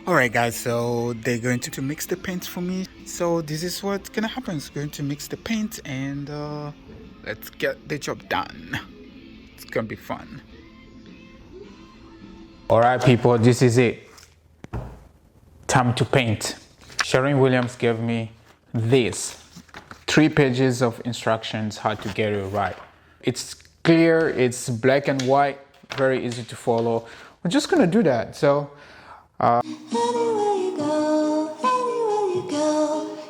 Alright guys, so they're going to mix the paint for me. So this is what's gonna happen. It's going to mix the paint and let's get the job done. It's gonna be fun. Alright people, this is it. Time to paint. Sharon Williams gave me this 3 pages of instructions how to get it right. It's clear, it's black and white, very easy to follow. We're just gonna do that. So anywhere you go,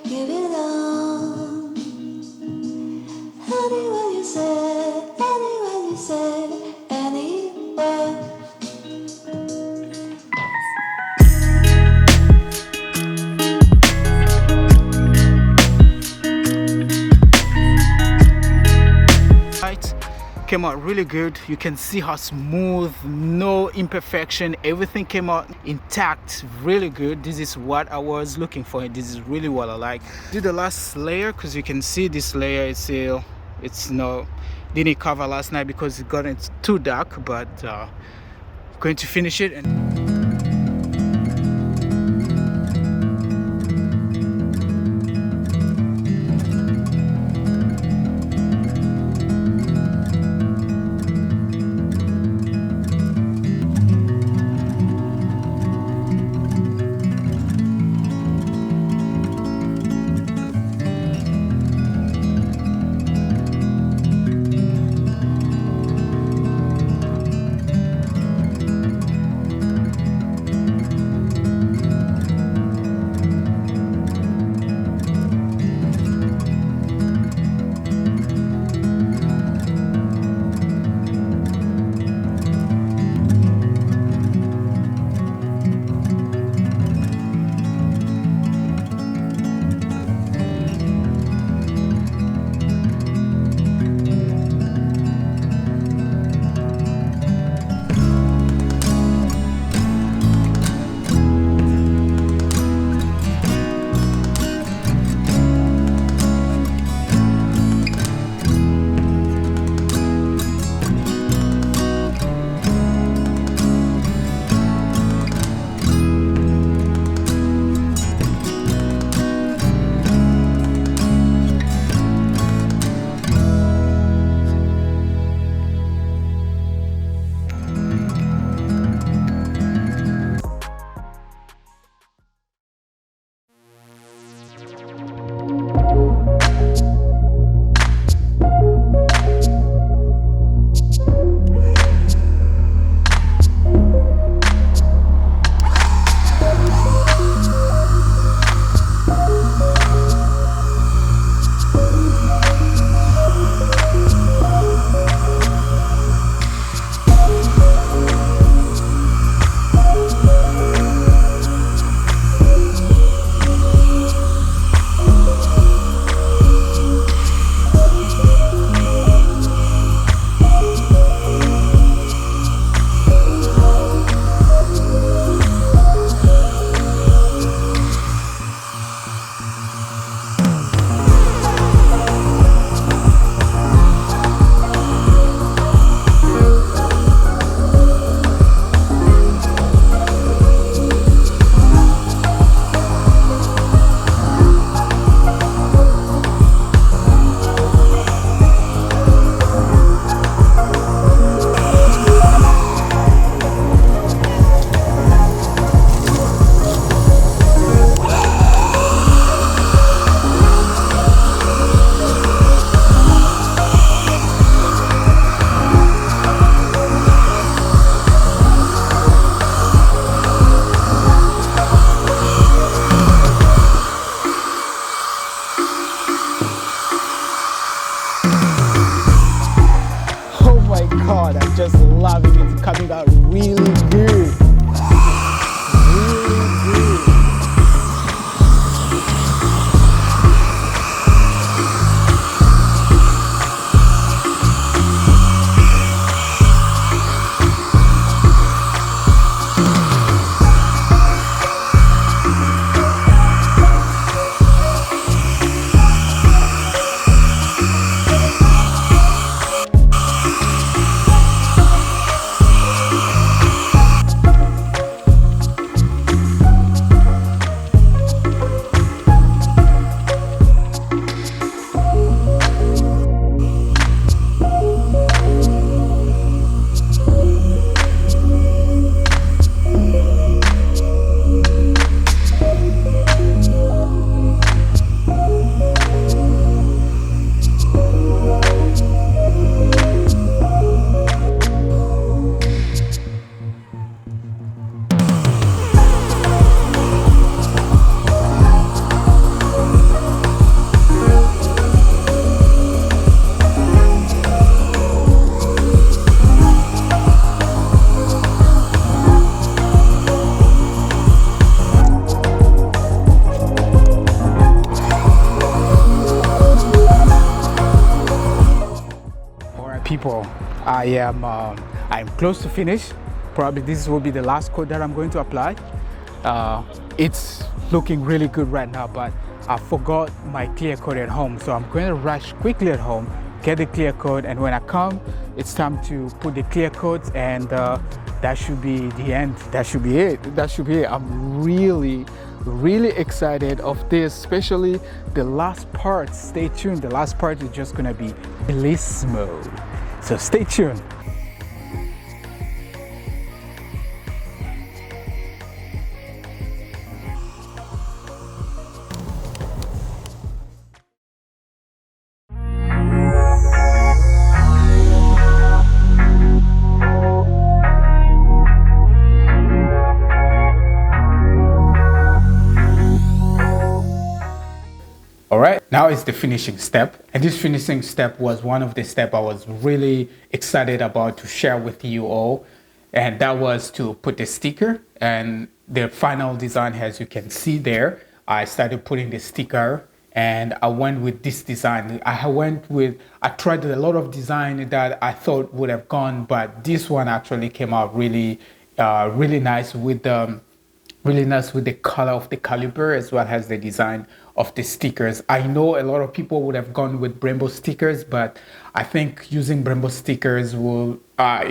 you belong. Anywhere you say, anywhere. Came out really good. You can see how smooth, no imperfection, everything came out intact, really good. This is what I was looking for. This is really what I like. Do the last layer because you can see this layer it's no didn't cover last night because it got too dark, but going to finish it and people, I'm close to finish. Probably this will be the last coat that I'm going to apply. It's looking really good right now, but I forgot my clear coat at home, so I'm going to rush quickly at home, get the clear coat, and when I come, it's time to put the clear coat, and that should be the end. That should be it. I'm really excited of this, especially the last part. Stay tuned. The last part is just gonna be bliss mode, so stay tuned. All right, now it's the finishing step. And this finishing step was one of the steps I was really excited about to share with you all. And that was to put the sticker and the final design, as you can see there. I started putting the sticker and I went with this design. I tried a lot of design that I thought would have gone, but this one actually came out really nice with the color of the caliper as well as the design of the stickers. I know a lot of people would have gone with Brembo stickers, but I think using Brembo stickers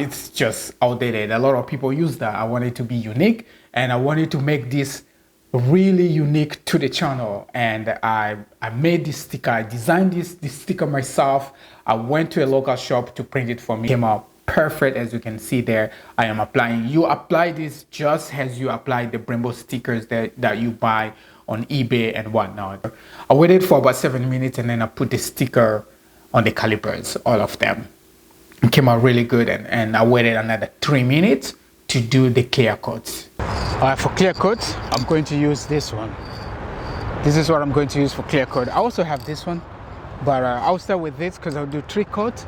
it's just outdated. A lot of people use that. I wanted to be unique and I wanted to make this really unique to the channel, and I made this sticker. I designed this sticker myself. I went to a local shop to print it for me. It came out perfect, as you can see there. I am applying. You apply this just as you apply the Brembo stickers that you buy on eBay and whatnot. I waited for about 7 minutes and then I put the sticker on the calipers, all of them. It came out really good, and I waited another 3 minutes to do the clear coats. All right, for clear coat, I'm going to use this one. This is what I'm going to use for clear coat. I also have this one, but I'll start with this because I'll do 3 coats.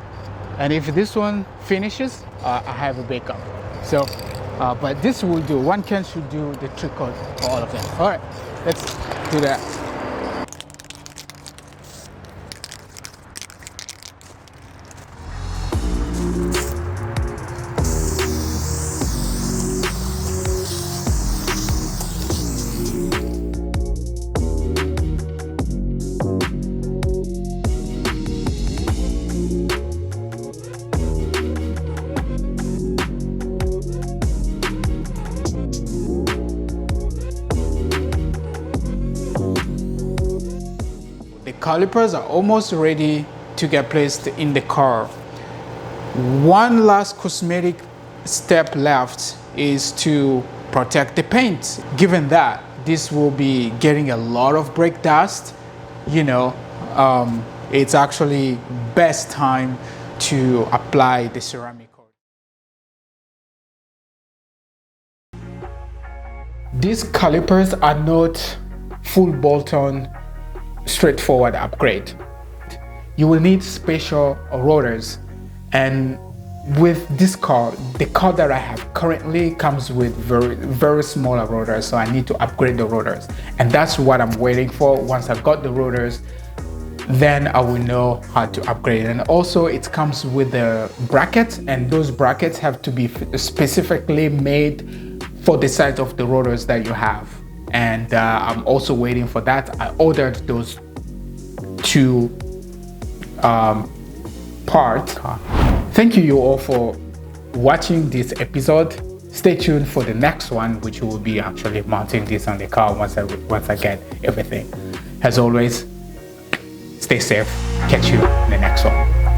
And if this one finishes, I have a backup. So, but this will do. One can should do the 3 coat for all of them. All right, let's do that. Calipers are almost ready to get placed in the car. One last cosmetic step left is to protect the paint. Given that this will be getting a lot of brake dust, it's actually best time to apply the ceramic coat. These calipers are not full bolt-on straightforward upgrade. You will need special rotors, and with this car, the car that I have currently comes with very small rotors, so I need to upgrade the rotors, and that's what I'm waiting for. Once I've got the rotors, then I will know how to upgrade. And also it comes with the brackets, and those brackets have to be specifically made for the size of the rotors that you have. And I'm also waiting for that. I ordered those 2 parts. Thank you all for watching this episode. Stay tuned for the next one, which will be actually mounting this on the car once I get everything. As always, stay safe. Catch you in the next one.